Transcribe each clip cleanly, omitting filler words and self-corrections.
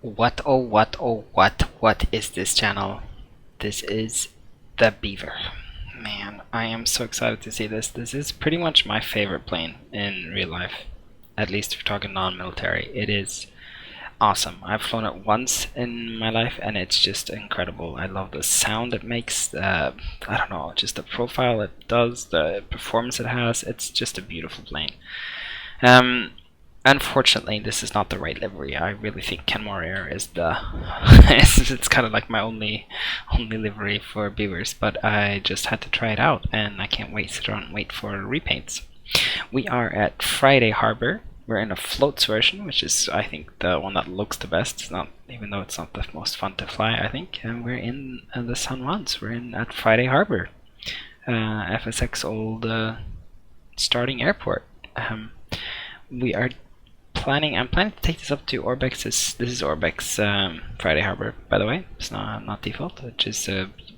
What is this channel? This is the Beaver. Man, I am so excited to see this. This is pretty much my favorite plane in real life. At least if you're talking non-military. It is awesome. I've flown it once in my life and it's just incredible. I love the sound it makes, I don't know, just the profile it does, the performance it has. It's just a beautiful plane. Unfortunately, this is not the right livery. I really think Kenmore Air is the it's kind of like my only livery for Beavers, but I just had to try it out and I can't wait to sit around and wait for repaints. We are at Friday Harbor. We're in a floats version, which is I think the one that looks the best. It's not, even though it's not the most fun to fly, I think. And we're in the San Juans. We're in at Friday Harbor, FSX old starting airport. We are I'm planning to take this up to Orbx's. This is Orbx Friday Harbor, by the way. It's not default, which is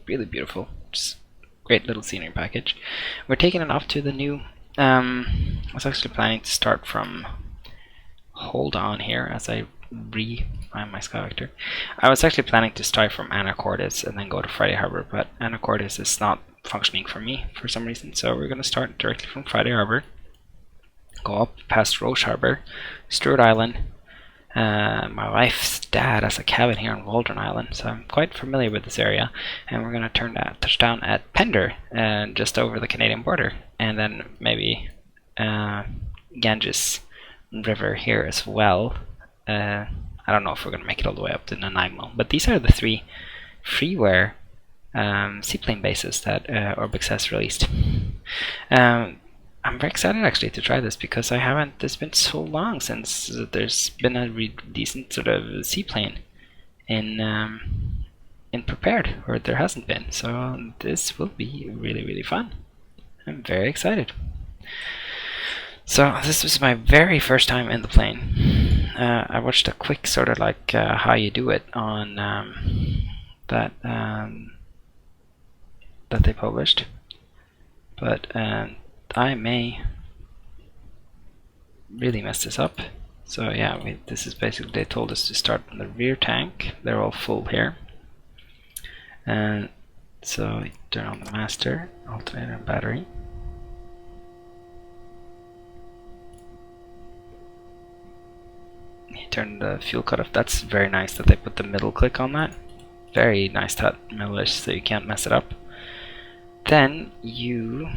really beautiful. Just great little scenery package. We're taking it off to the new. I was actually planning to start from. Hold on here as I find my sky vector. I was actually planning to start from Anacortes and then go to Friday Harbor, but Anacortes is not functioning for me for some reason. So we're going to start directly from Friday Harbor. Go up past Roche Harbor, Stewart Island. My wife's dad has a cabin here on Waldron Island, so I'm quite familiar with this area. And we're going to touch down at Pender, just over the Canadian border, and then maybe Ganges River here as well. I don't know if we're going to make it all the way up to Nanaimo, but these are the 3 freeware seaplane bases that Orbx has released. I'm very excited actually to try this because it's been so long since there's been a decent sort of seaplane in prepared, or there hasn't been. So this will be really fun. I'm very excited. So this was my very first time in the plane. I watched a quick sort of like how you do it on that they published, but I may really mess this up. So yeah, this is basically, they told us to start from the rear tank. They're all full here. And so you turn on the master, alternator, and battery. You turn the fuel cutoff. That's very nice that they put the middle click on that. Very nice to middle-ish, so you can't mess it up. Then you...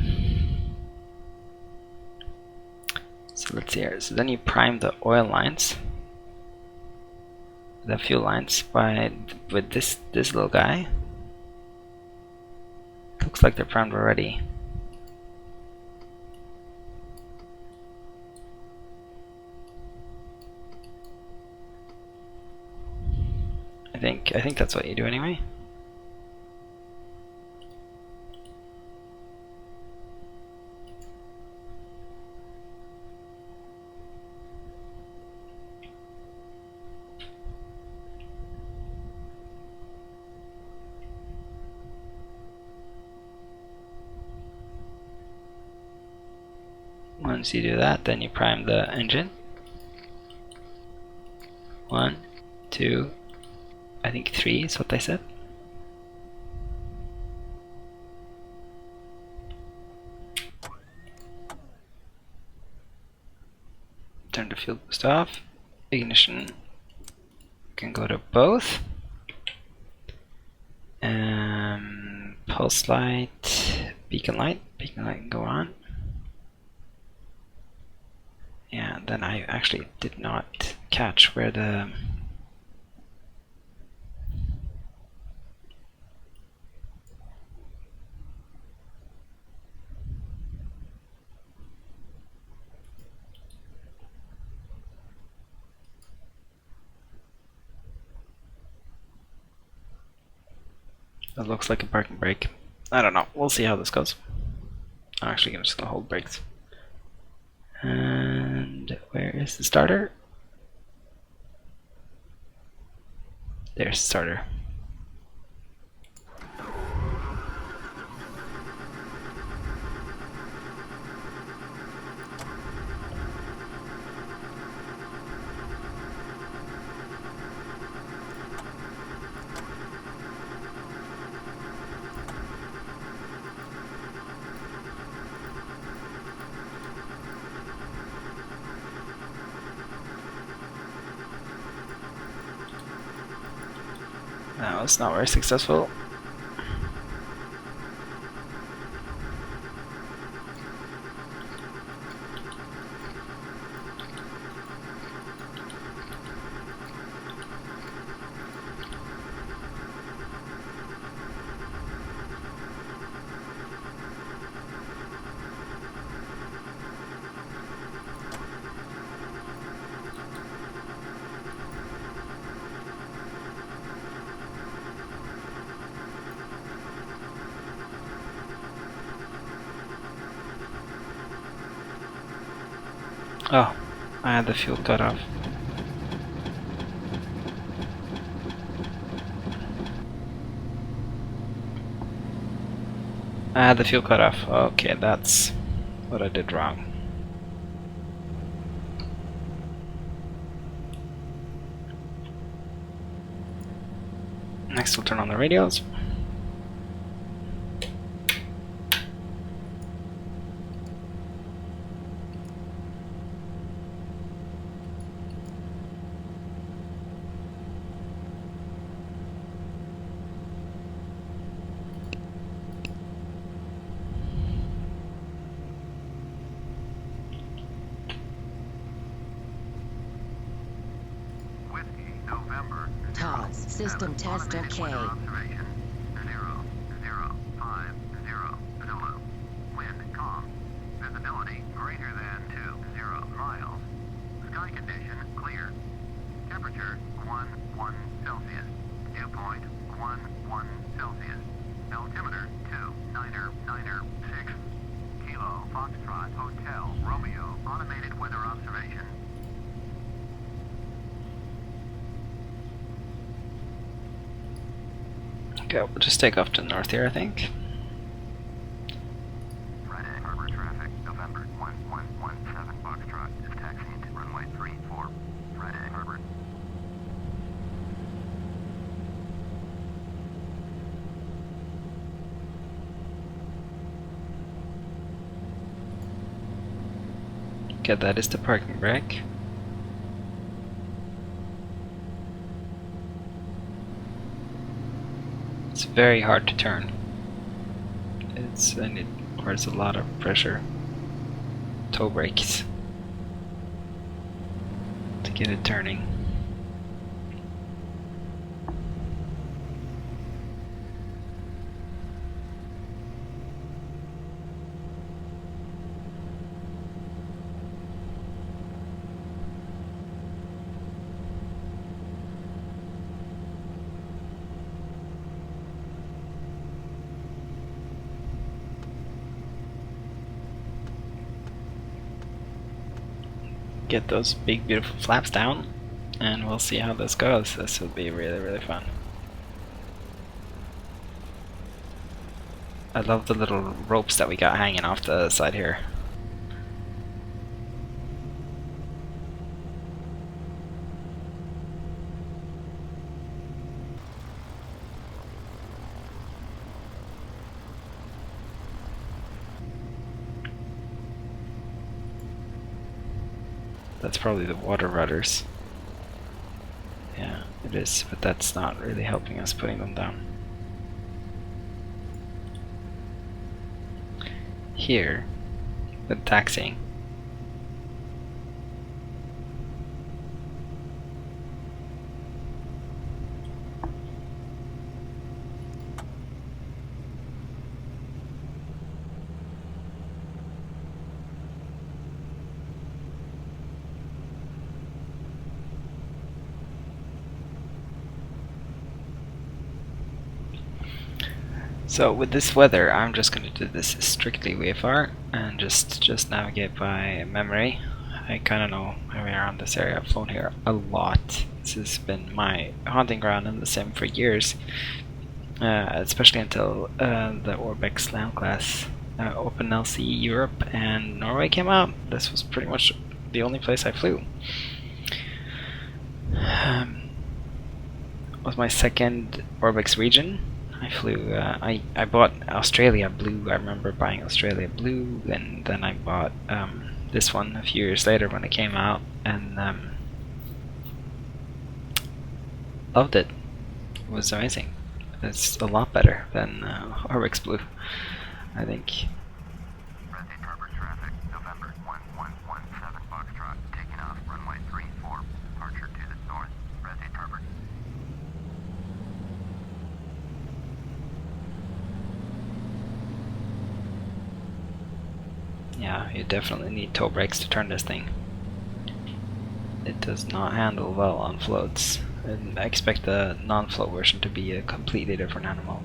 So let's see here. So then you prime the oil lines, the fuel lines, with this little guy. Looks like they're primed already. I think that's what you do anyway. Once you do that, then you prime the engine. 1, 2, I think 3 is what they said. Turn the fuel boost off. Ignition can go to both. Pulse light, beacon light can go on. Yeah, then I actually did not catch where the... That looks like a parking brake. I don't know. We'll see how this goes. I'm actually just gonna hold brakes. And where is the starter? There's the starter. That was not very successful. Oh, I had the fuel cut off. I had the fuel cut off. Okay, that's what I did wrong. Next we'll turn on the radios. System test okay. Wind calm. Visibility greater than 20 miles. Sky condition clear. Temperature 1 Celsius. Dew point 1 Celsius. Altimeter 2996. Kilo Foxtrot Hotel Romeo. Automated weather observation. Okay, we'll just take off to the north here, I think. Friday, harbor traffic, November 1117 Foxtrot is taxiing to runway 34. Friday, harbor. Okay, that is the parking brake. It's very hard to turn. And it requires a lot of pressure. Toe brakes to get it turning. Get those big beautiful flaps down and we'll see how this goes. This will be really fun. I love the little ropes that we got hanging off the side here. That's probably the water rudders. Yeah, it is, but that's not really helping us putting them down. Here, with taxiing, so with this weather, I'm just going to do this strictly VFR and just navigate by memory. I kind of know my way around this area. I've flown here a lot. This has been my hunting ground in the sim for years, especially until the Orbx land class OpenLC Europe and Norway came out. This was pretty much the only place I flew. Was my second Orbx region. I flew, I bought Australia Blue. I remember buying Australia Blue, and then I bought this one a few years later when it came out, and loved it. was amazing. It's a lot better than Orbx Blue, I think. Resi Turbot traffic, November 1117 Foxtrot, taking off runway 34, departure to the north, Resi Turbot. Yeah, you definitely need toe brakes to turn this thing. It does not handle well on floats, and I expect the non-float version to be a completely different animal.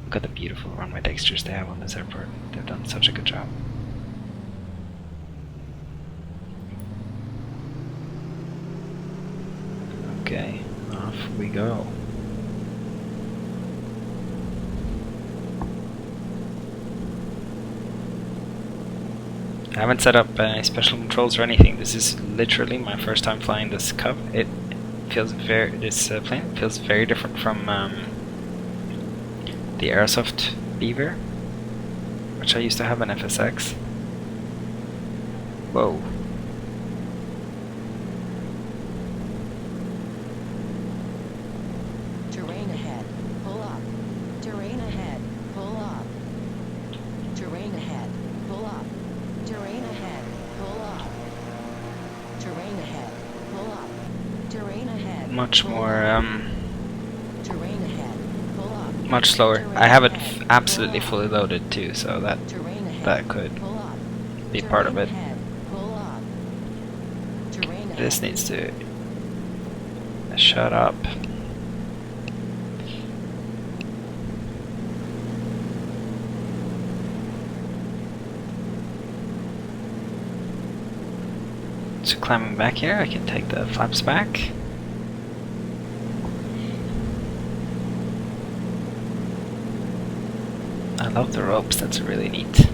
Look at the beautiful runway textures they have on this airport. They've done such a good job. Okay, off we go. I haven't set up any special controls or anything. This is literally my first time flying this Cub. It feels this plane feels very different from the Airsoft Beaver, which I used to have an FSX. Whoa. Terrain ahead, pull up. Terrain ahead, pull up. Terrain ahead, pull up. Terrain ahead, pull up. Terrain ahead, pull up. Terrain ahead. Much more Terrain ahead, pull up. much slower. I have it absolutely fully loaded too, so that Terrain ahead, that could pull up. be part of it. Terrain ahead, pull up. Terrain This ahead. needs to shut up. So climbing back here, I can take the flaps back. I love the ropes, that's really neat.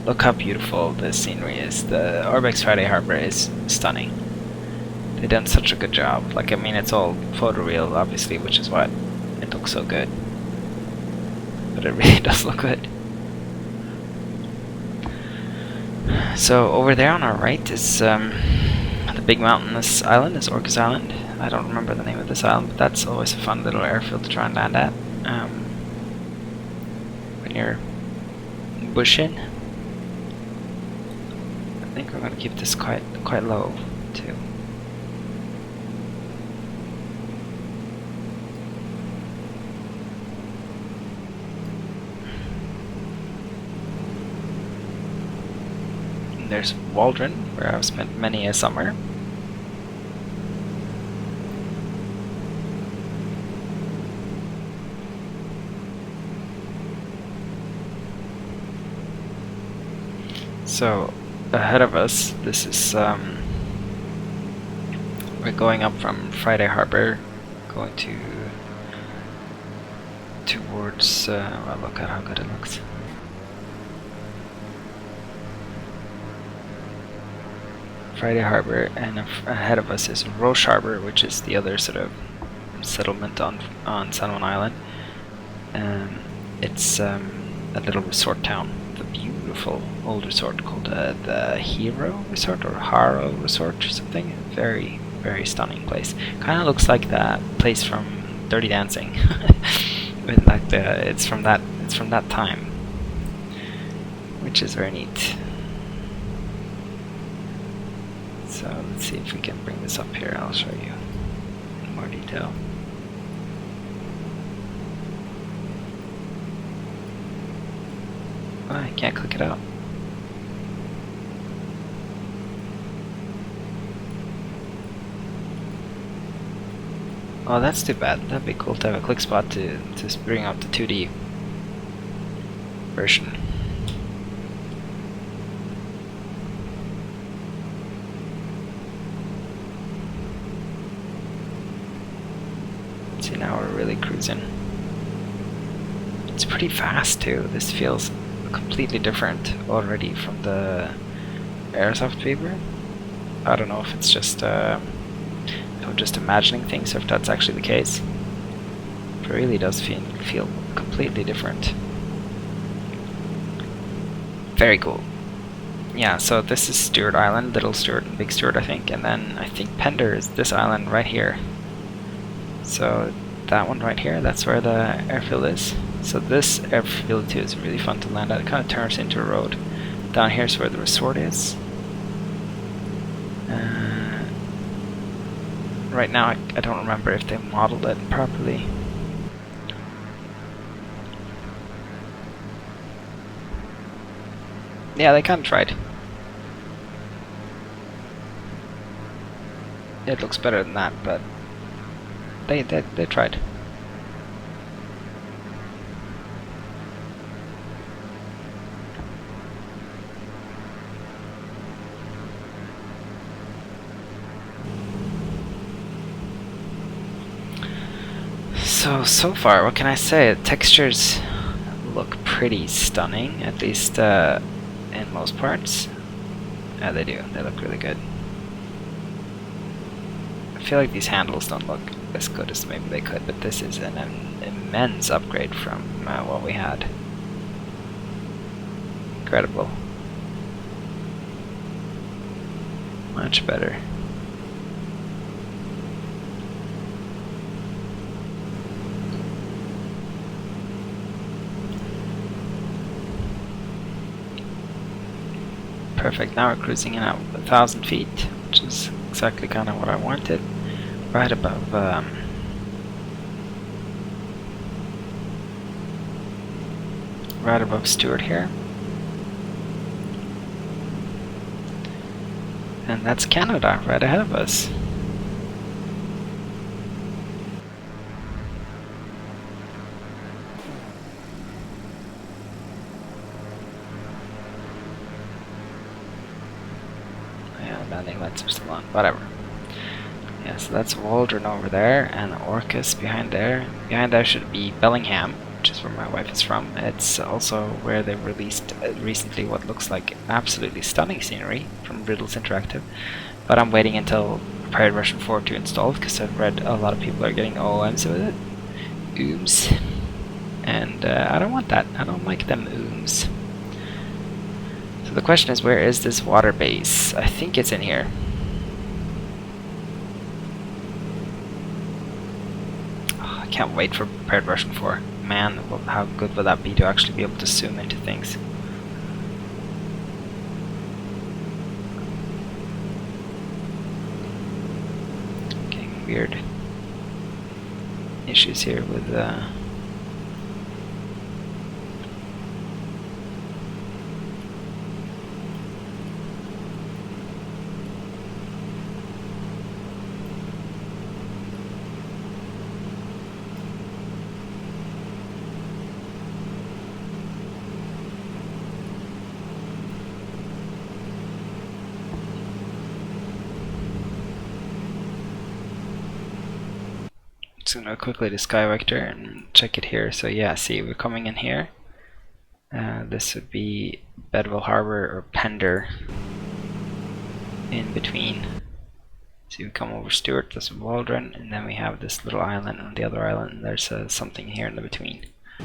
Look how beautiful this scenery is. The Orbx Friday Harbor is stunning. They've done such a good job. Like, I mean, it's all photoreal, obviously, which is what it looks so good. But it really does look good. So over there on our right is the big mountainous island, is Orcas Island. I don't remember the name of this island, but that's always a fun little airfield to try and land at. When you're bushing. I think we're going to keep this quite low too. There's Waldron, where I've spent many a summer. So ahead of us, this is we're going up from Friday Harbor, going towards. Well, look at how good it looks. Friday Harbor, and ahead of us is Roche Harbor, which is the other sort of settlement on San Juan Island. It's a little resort town, a beautiful old resort called the Hero Resort or Haro Resort or something. Very, very stunning place. Kind of looks like that place from Dirty Dancing. With like it's from that time, which is very neat. So let's see if we can bring this up here. I'll show you in more detail. Oh, I can't click it out. Oh, that's too bad. That'd be cool to have a click spot to bring up the 2D version. See, now we're really cruising. It's pretty fast too. This feels completely different already from the Airsoft Beaver. I don't know if it's just if I'm just imagining things, or if that's actually the case. It really does feel completely different. Very cool. Yeah, so this is Stewart Island, Little Stewart and Big Stewart, I think, and then I think Pender is this island right here. So that one right here, that's where the airfield is. So this airfield too is really fun to land at. It kind of turns into a road. Down here is where the resort is. Right now I don't remember if they modeled it properly. Yeah, they kind of tried. It looks better than that, but they tried. So far, what can I say? The textures look pretty stunning, at least in most parts. Yeah, they do. They look really good. I feel like these handles don't look as good as maybe they could, but this is an immense upgrade from what we had. Incredible. Much better. Perfect, now we're cruising in at 1,000 feet, which is exactly kind of what I wanted. Right above Stuart here. And that's Canada right ahead of us. Landing lights are still on, whatever. Yeah, so that's Waldron over there, and Orcus behind there. Behind there should be Bellingham, which is where my wife is from. It's also where they released recently what looks like absolutely stunning scenery from Riddles Interactive. But I'm waiting until prepared version 4 to install it, because I've read a lot of people are getting OOMs with it. Ooms. And I don't want that. I don't like them ooms. So the question is, where is this water base? I think it's in here. Oh, I can't wait for prepared version 4. Man, how good would that be to actually be able to zoom into things? Getting weird issues here with just gonna quickly to Sky Vector and check it here. So yeah, see, we're coming in here. This would be Bedwell Harbor or Pender in between. So we come over Stuart, that's Waldron, and then we have this little island. On the other island, and there's something here in the between. I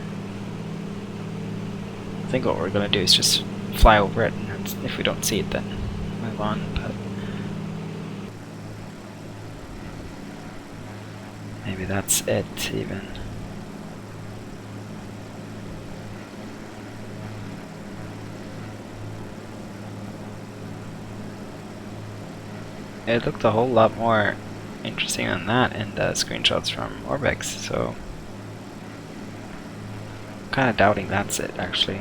think what we're gonna do is just fly over it, and if we don't see it, then move on. But maybe that's it, even. It looked a whole lot more interesting than that in the screenshots from Orbx, so I'm kind of doubting that's it, actually.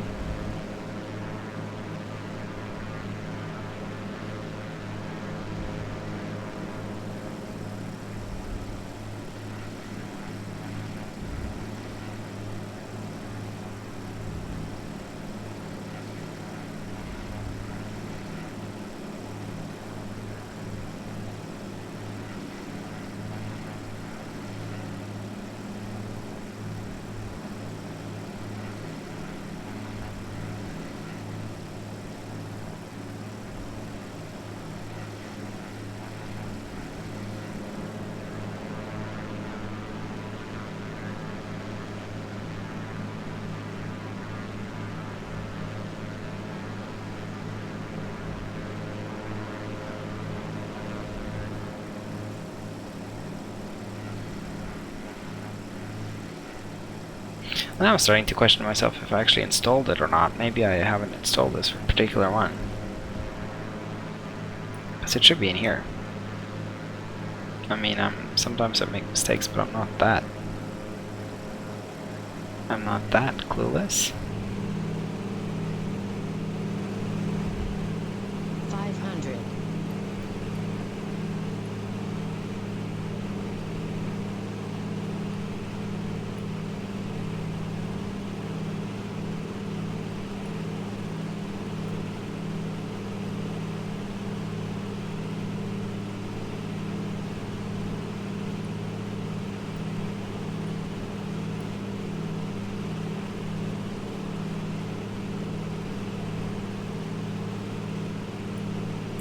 Now I'm starting to question myself if I actually installed it or not. Maybe I haven't installed this particular one. Because it should be in here. I mean, sometimes I make mistakes, but I'm not that clueless. 500.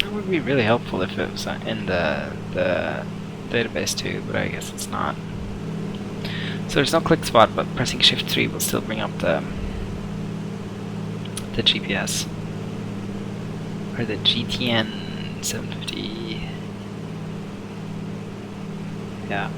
It would be really helpful if it was in the database too, but I guess it's not. So there's no click spot, but pressing Shift 3 will still bring up the GPS or the GTN 750. Yeah.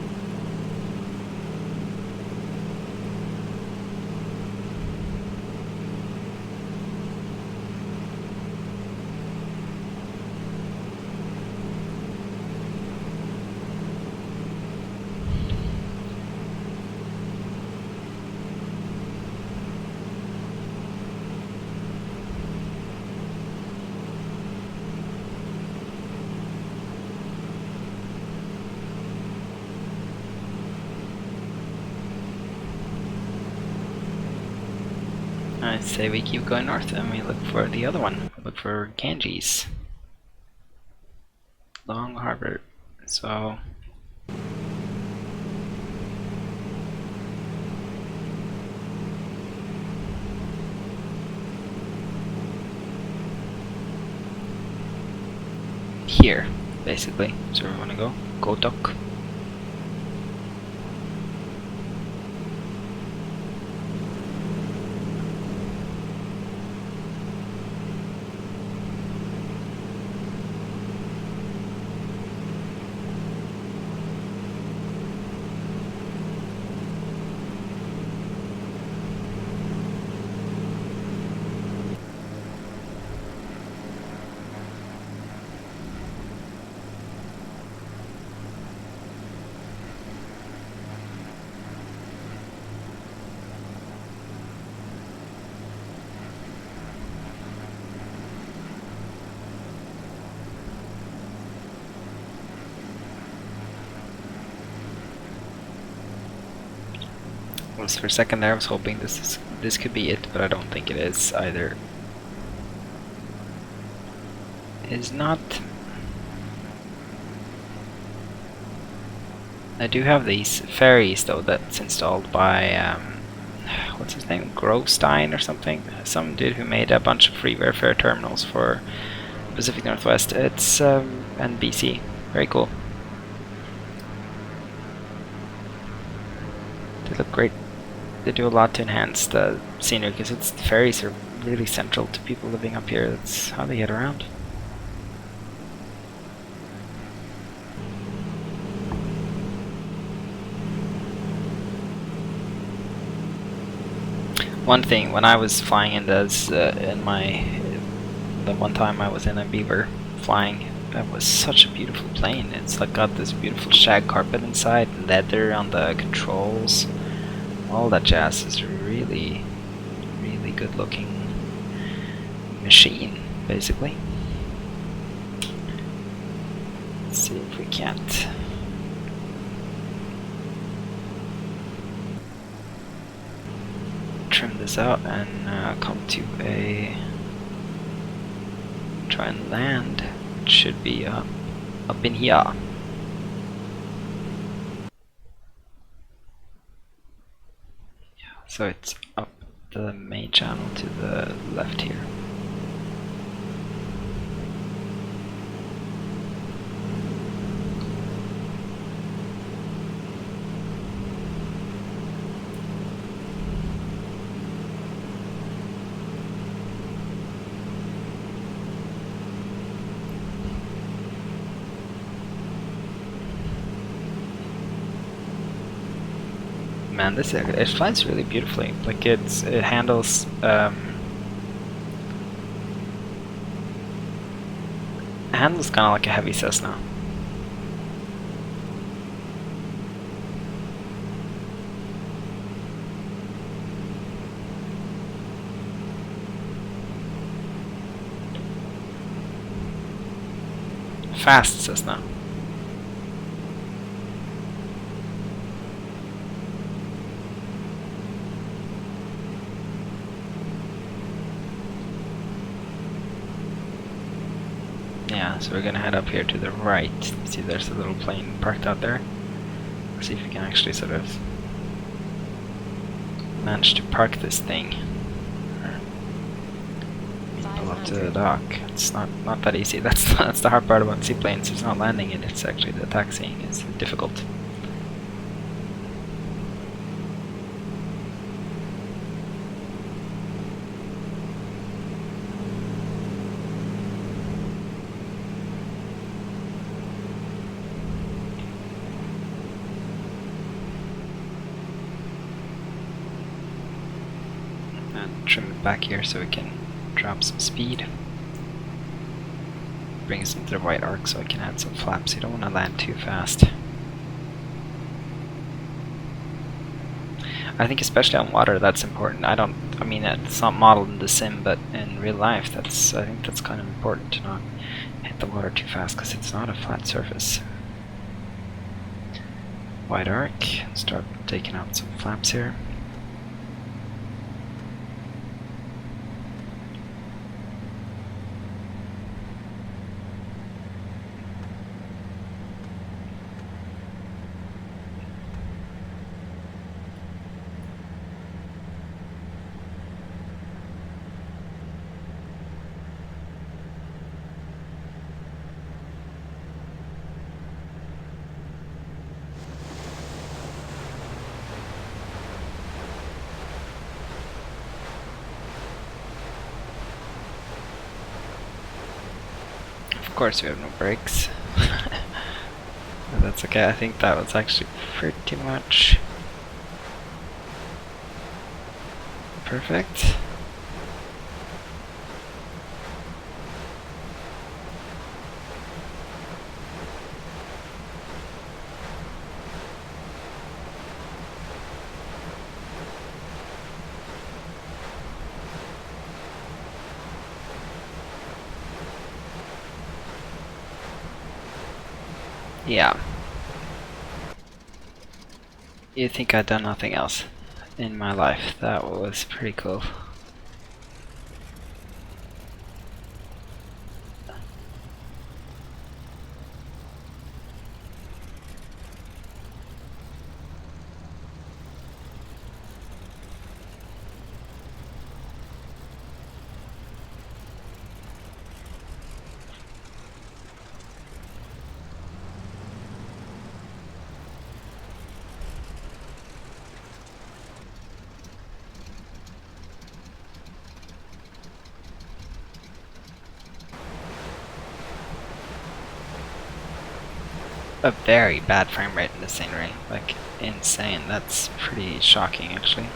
I say we keep going north and we look for the other one. Look for Ganges. Long Harbor. So here, basically. So we want to go duck. For a second there I was hoping this could be it, but I don't think it is either. Is not. I do have these ferries though that's installed by what's his name, Grovestein or something, some dude who made a bunch of freeware fare terminals for Pacific Northwest. It's and BC, very cool. They look great. They do a lot to enhance the scenery because the ferries are really central to people living up here. That's how they get around. One thing, when I was flying in those, the one time I was in a Beaver flying, that was such a beautiful plane. It's like got this beautiful shag carpet inside, leather on the controls. All that jazz is really, really good looking machine, basically. Let's see if we can't. Trim this out and come to a. Try and land. It should be up in here. So it's up the main channel to the left here. man, this it flies really beautifully. Like it handles handles kind of like a heavy Cessna. Fast Cessna. Yeah, so we're gonna head up here to the right. See, there's a little plane parked out there. Let's see if we can actually sort of manage to park this thing. Pull up to the dock. It's not that easy. That's the hard part about seaplanes. It's not landing it. It's actually the taxiing is difficult. And trim it back here so we can drop some speed. Bring us into the right arc so I can add some flaps. You don't want to land too fast. I think especially on water that's important. I mean it's not modeled in the sim, but in real life I think that's kind of important to not hit the water too fast because it's not a flat surface. Wide arc, start taking out some flaps here. Of course we have no brakes. But that's okay, I think that was actually pretty much perfect. Yeah. You'd think I'd done nothing else in my life. That was pretty cool. A very bad frame rate in the scenery, like insane. That's pretty shocking actually.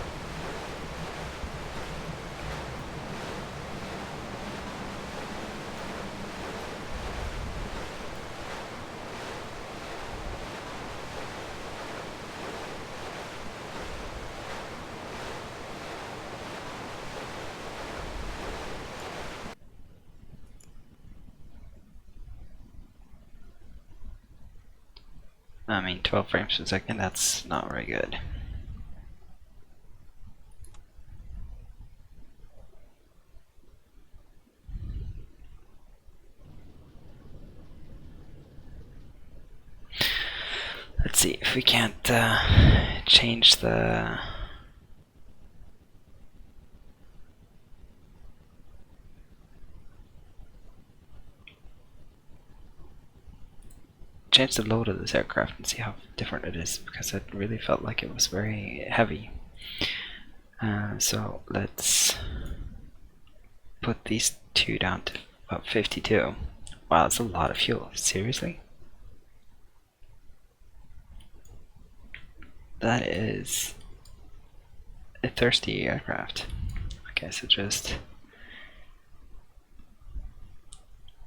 I mean, 12 frames per second, that's not very good. Let's see if we can't change the load of this aircraft and see how different it is, because it really felt like it was very heavy. So let's put these two down to about 52. Wow, that's a lot of fuel. Seriously? That is a thirsty aircraft. Okay, so just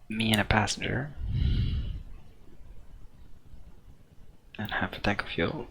me and a passenger, and half a tank of fuel.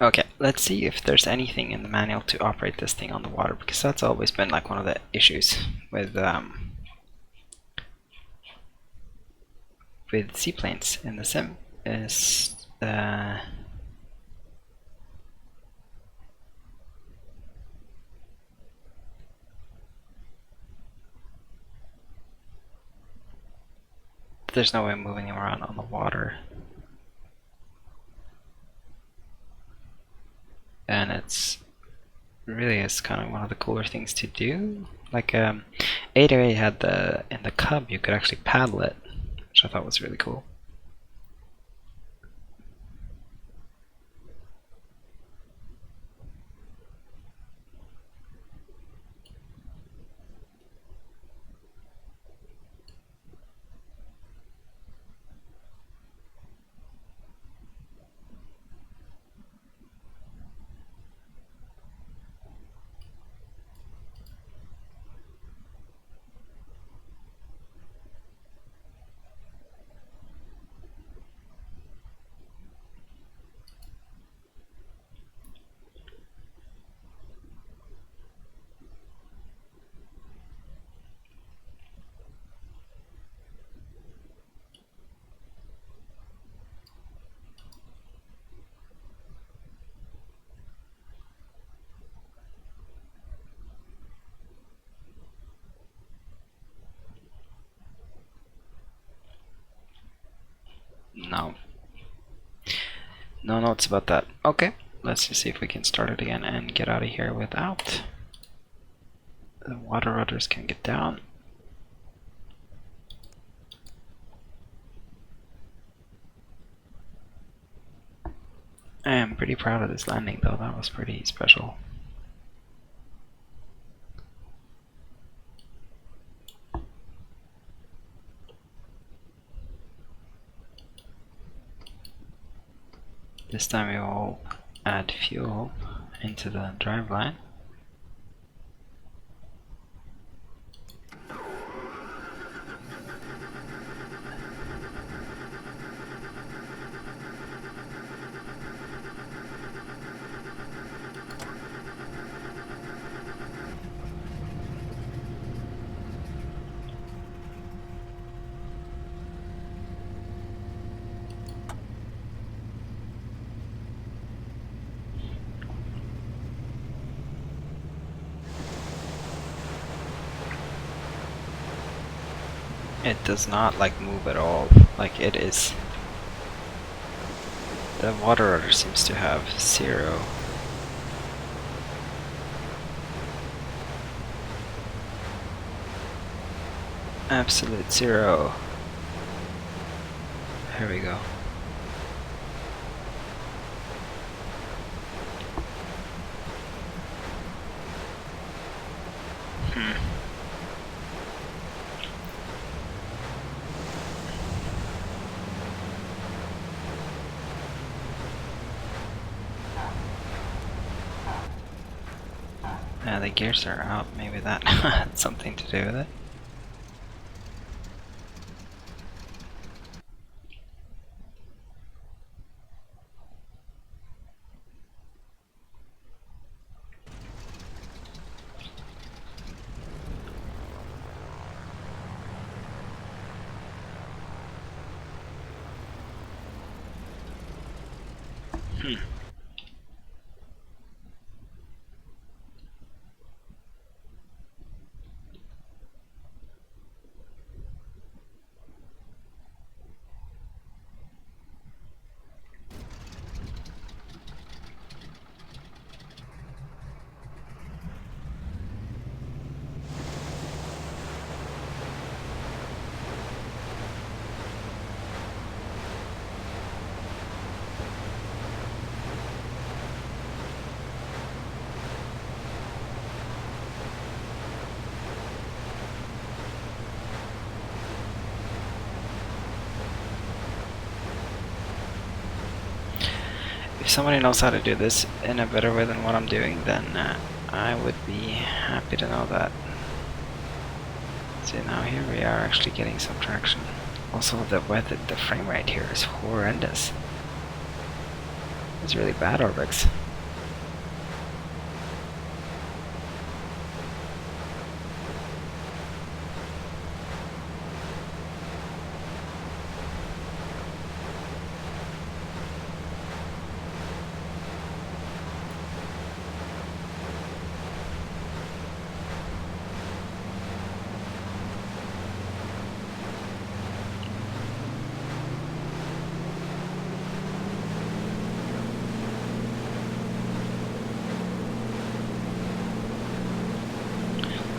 Okay, let's see if there's anything in the manual to operate this thing on the water, because that's always been like one of the issues with seaplanes in the sim is there's no way of moving them around on the water. And it's really is kind of one of the cooler things to do. Like A had the in the Cub, you could actually paddle it, which I thought was really cool. No. No notes about that. Okay, let's just see if we can start it again and get out of here without. The water rudders can get down. I am pretty proud of this landing though, that was pretty special. This time we will add fuel into the driveline. It does not like move at all, like it is. The water rudder seems to have zero. Absolute zero. Here we go. The gears are out, maybe that had something to do with it. If somebody knows how to do this in a better way than what I'm doing, then I would be happy to know that. See, now here we are actually getting some traction. Also, the frame rate here is horrendous. It's really bad, Orbx.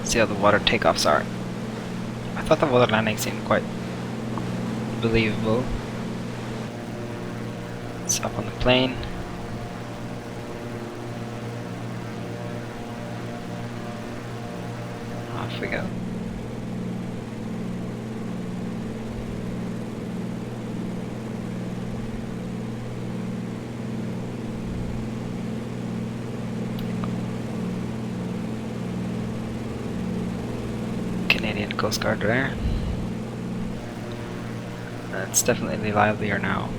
See how the water takeoffs are. I thought the water landing seemed quite believable. It's up on the plane. Off we go. Canadian Coast Guard there. It's definitely livelier now.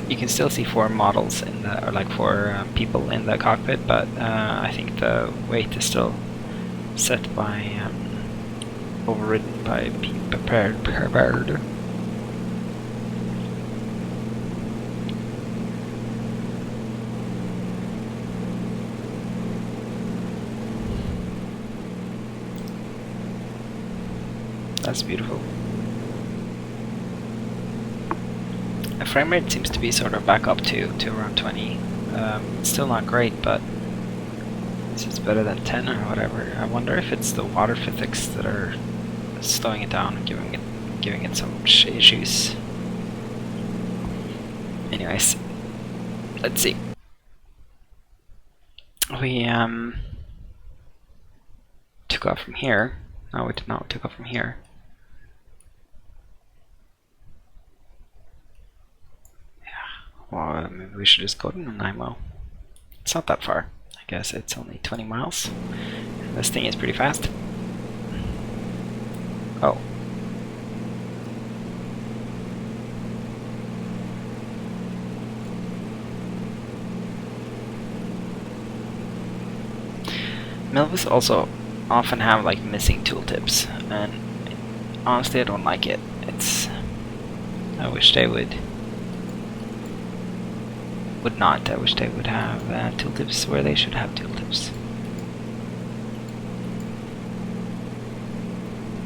You can still see 4 models in the, or like 4 people in the cockpit, but I think the weight is still set by overridden by being prepared. That's beautiful. The frame rate seems to be sort of back up to around 20. It's still not great, but this is better than 10 or whatever. I wonder if it's the water physics that are slowing it down and giving it some issues. Anyways, let's see. We took off from here. No, we did not. We took off from here. Well, maybe we should just go to Nanaimo. It's not that far. I guess it's only 20 miles. And this thing is pretty fast. Oh. Milviz also often have like missing tooltips, and honestly I don't like it. I wish they would not. I wish they would have tooltips where they should have tooltips.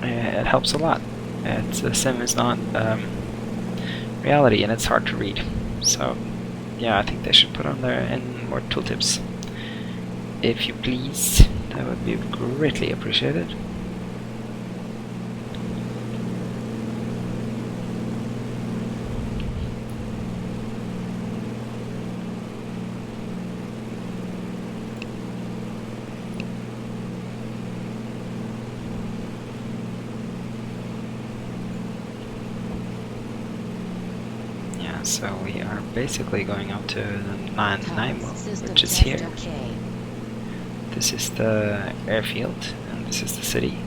It helps a lot. The sim is not reality, and it's hard to read. So yeah, I think they should put on there in more tooltips, if you please. That would be greatly appreciated. Yeah, so we are basically going up to Nanaimo, which is here. This is the airfield, and this is the city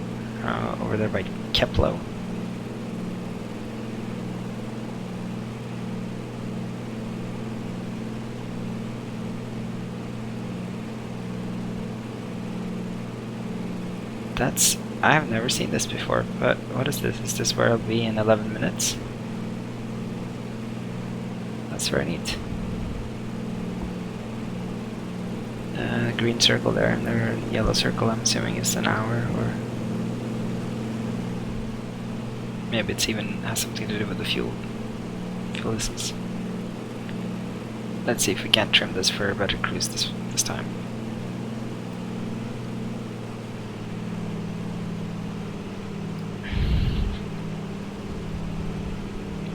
over there by Keplo. I have never seen this before, but what is this? Is this where I'll be in 11 minutes? That's very neat. Green circle there, and the yellow circle I'm assuming is an hour, or maybe it's even has something to do with the fuel distance. Let's see if we can't trim this for a better cruise this time.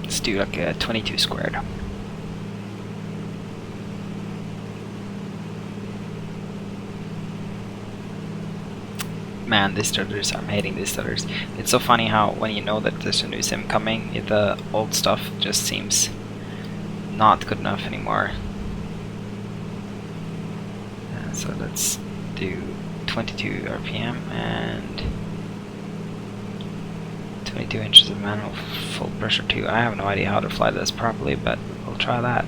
Let's do like a 22 squared. Man, these stutters, I'm hating these stutters. It's so funny how when you know that there's a new sim coming, the old stuff just seems not good enough anymore. So let's do 22 RPM and 22 inches of manual full pressure too. I have no idea how to fly this properly, but we'll try that.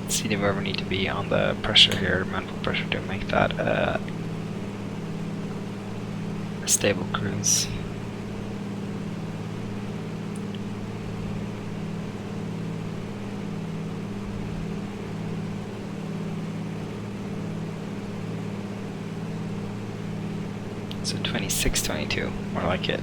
See if we ever need to be on the pressure here, manual pressure, to make that a stable cruise. So 26, 22, more like it.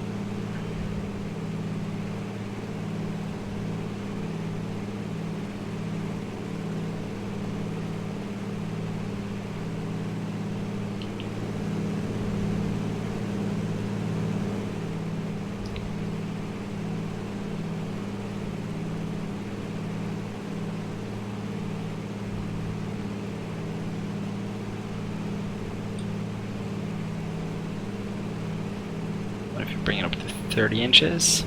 Bring it up to 30 inches.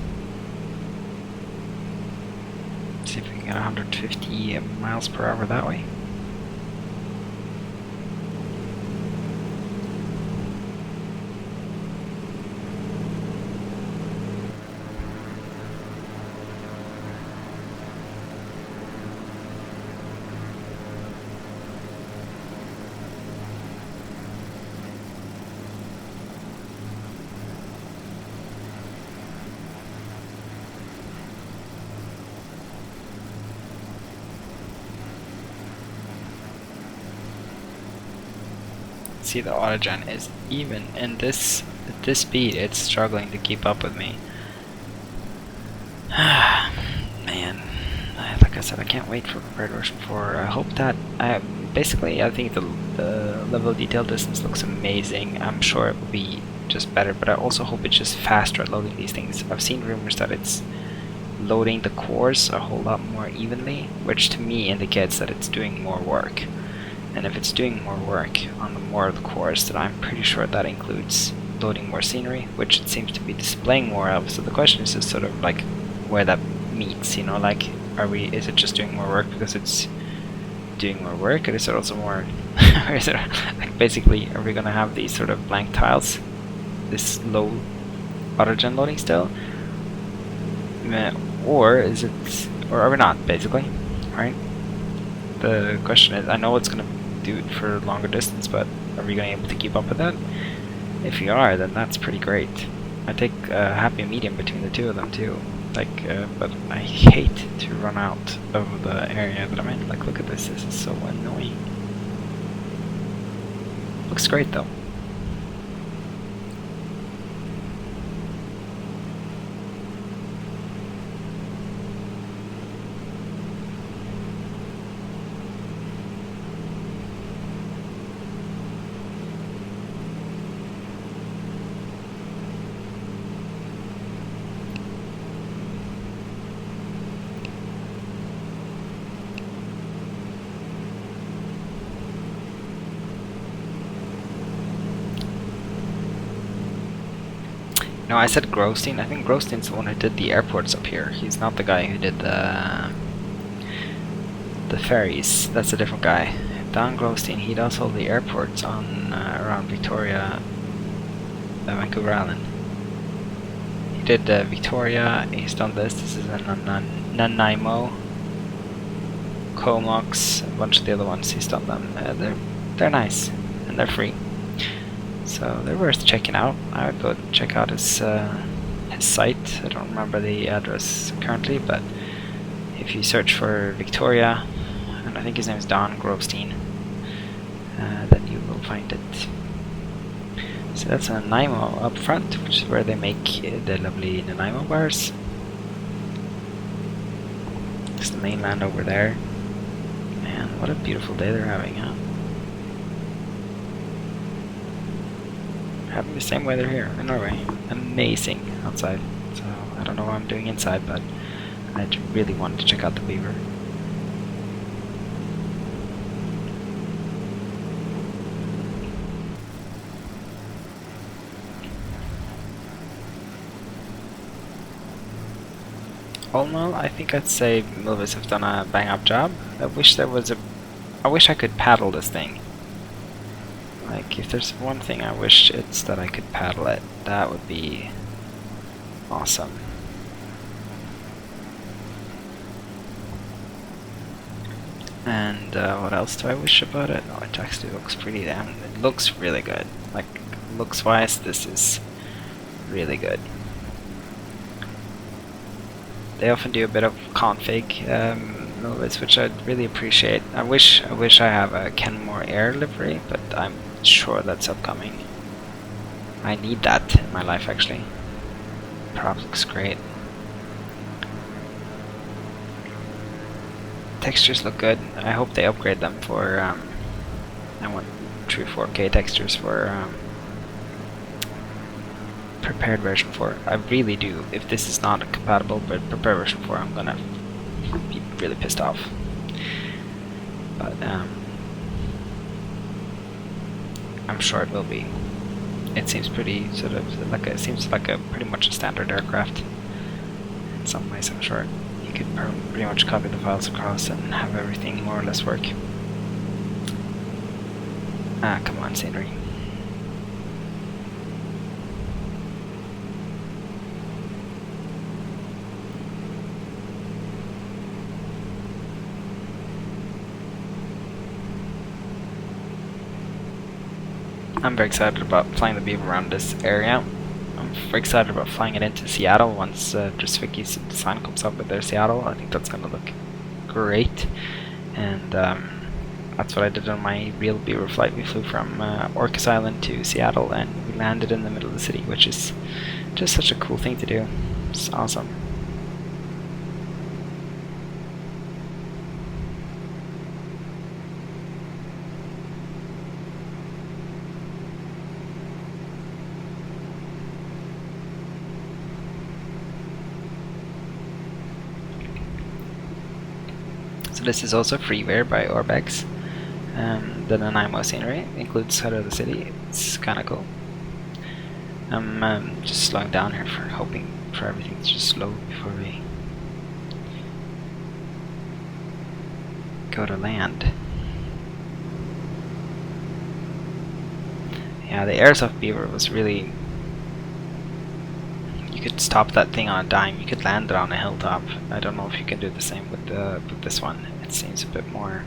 See if we can get 150 miles per hour that way. See, the autogen is even in this at this speed, it's struggling to keep up with me. Man, like I said, I can't wait for prepared version 4. I hope that basically I think the level of detail distance looks amazing. I'm sure it will be just better, but I also hope it's just faster at loading these things. I've seen rumors that it's loading the cores a whole lot more evenly, which to me indicates that it's doing more work. And if it's doing more work on the more of the cores, then I'm pretty sure that includes loading more scenery, which it seems to be displaying more of. So the question is just sort of like where that meets, you know, like is it just doing more work because it's doing more work, or is it also more or is it like basically are we gonna have these sort of blank tiles, this low autogen loading still? Or is it, or are we not, basically, right? The question is, I know it's gonna do it for longer distance, but are we gonna be able to keep up with that? If you are, then that's pretty great. I take a happy medium between the two of them too. Like, but I hate to run out of the area that I'm in. Like, look at this. This is so annoying. Looks great though. No, I said Grosstein. I think Grostein's the one who did the airports up here. He's not the guy who did the ferries. That's a different guy. Don Grosstein, he does all the airports on around Victoria, Vancouver Island. He did Victoria. He's done this. This is Nanaimo, Comox, a bunch of the other ones. He's done them. They're nice and they're free. So they're worth checking out. I would go check out his site. I don't remember the address currently, but if you search for Victoria, and I think his name is Don Grosstein, then you will find it. So that's Nanaimo up front, which is where they make the lovely Nanaimo bars. It's the mainland over there. Man, what a beautiful day they're having, huh? Having the same weather here in Norway. Amazing outside. So I don't know what I'm doing inside, but I really wanted to check out the Beaver. All in all, I think I'd say Milviz have done a bang-up job. I wish I could paddle this thing. Like, if there's one thing I wish, it's that I could paddle it. That would be awesome. And what else do I wish about it? Oh, it actually looks pretty damn... It looks really good. Like, looks-wise, this is really good. They often do a bit of config Milviz, which I'd really appreciate. I wish I have a Kenmore Air livery, but I'm sure that's upcoming. I need that in my life, actually. Prop looks great. Textures look good. I hope they upgrade them for I want true 4K textures for prepared version 4. I really do. If this is not compatible with prepared version 4, I'm gonna be really pissed off. But I'm sure it will be. It seems pretty sort of like it seems like a pretty much a standard aircraft. In some ways, I'm sure you could pretty much copy the files across and have everything more or less work. Ah, come on, scenery. I'm very excited about flying the Beaver around this area. I'm very excited about flying it into Seattle once DHC-2's design comes up with their Seattle. I think that's going to look great. And that's what I did on my real Beaver flight. We flew from Orcas Island to Seattle and we landed in the middle of the city, which is just such a cool thing to do. It's awesome. This is also freeware by Orbx. The Nanaimo scenery includes out of the city. It's kind of cool. I'm just slowing down here for hoping for everything to just slow before we go to land. Yeah, the Airsoft Beaver was really... You could stop that thing on a dime. You could land it on a hilltop. I don't know if you can do the same with this one. It seems a bit more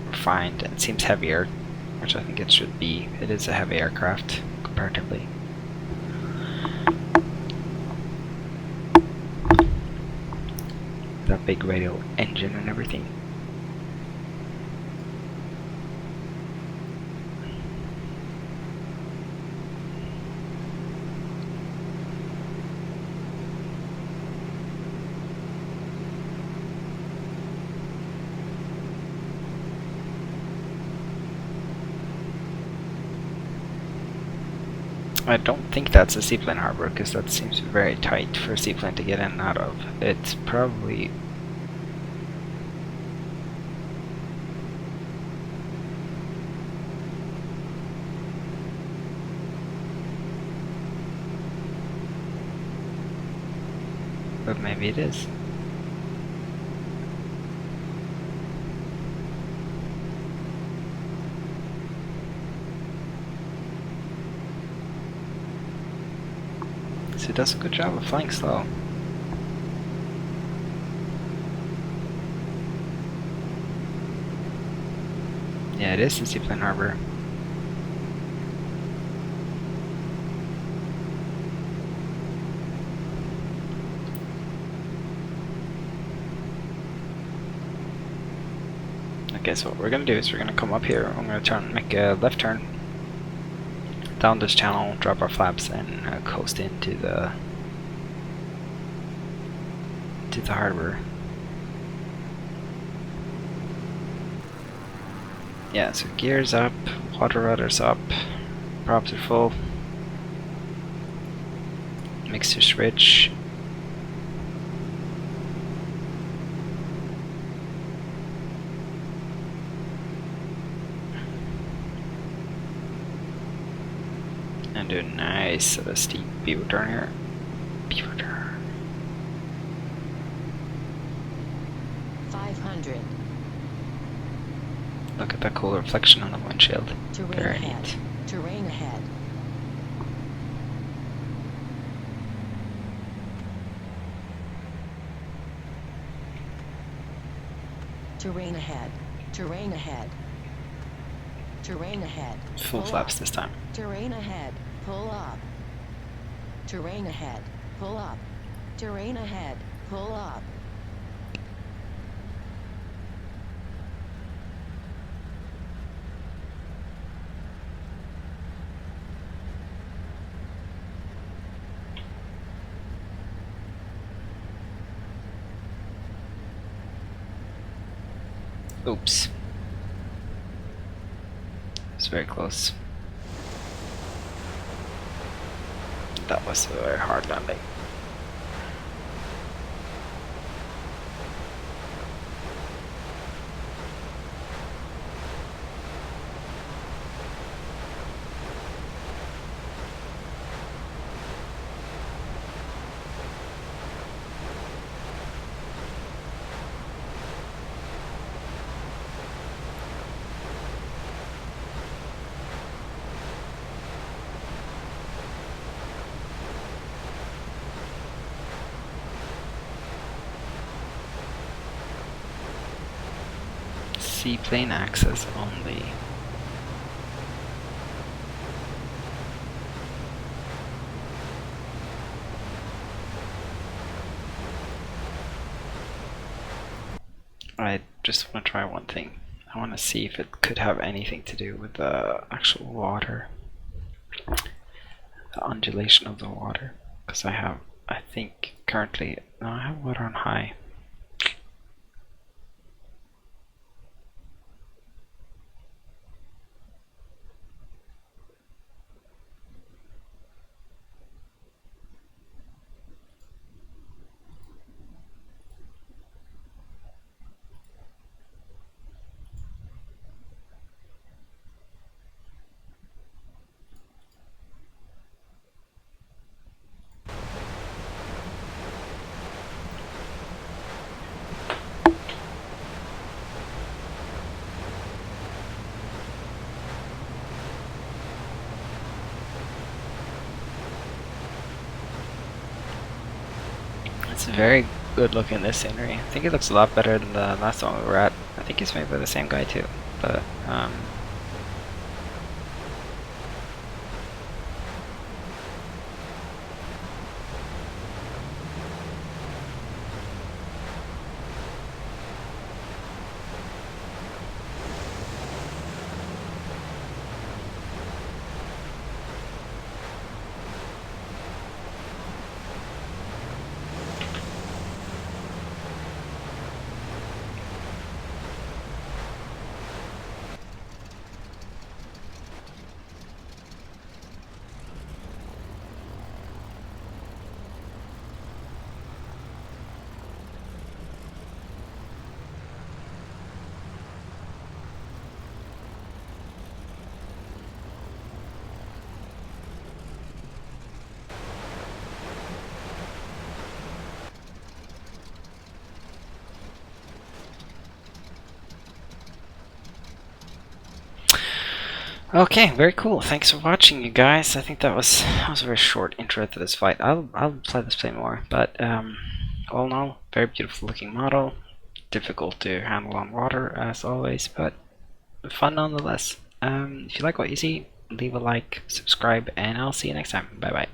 refined and it seems heavier, which I think it should be. It is a heavy aircraft comparatively. That big radial engine and everything. I don't think that's a seaplane harbor, because that seems very tight for a seaplane to get in and out of. It's probably... But maybe it is. So it does a good job of flying slow. Yeah, it is the Seaplane Harbor. Okay, so what we're gonna do is we're gonna come up here. I'm gonna make a left turn down this channel, drop our flaps, and coast into the harbor. Yeah, so gears up, water rudders up, props are full, mixture's rich. And do a nice steep beaver turn here. Beaver turn. 500. Look at that cool reflection on the windshield. Terrain Very ahead. neat. Terrain ahead. Terrain ahead. Terrain ahead. Terrain ahead. Full Pull flaps up. this time. Terrain ahead. Pull up. Terrain ahead. Pull up. Terrain ahead. Pull up. Oops. It's very close. That was a very hard landing. Seaplane access only. I just want to try one thing. I want to see if it could have anything to do with the actual water, the undulation of the water. Because I think currently, no, I have water on high. It's very good looking, this scenery. I think it looks a lot better than the last one we were at. I think it's made by the same guy too, but Okay, very cool. Thanks for watching, you guys. I think that was a very short intro to this flight. I'll play this plane more, but all in all, very beautiful looking model. Difficult to handle on water as always, but fun nonetheless. If you like what you see, leave a like, subscribe, and I'll see you next time. Bye bye.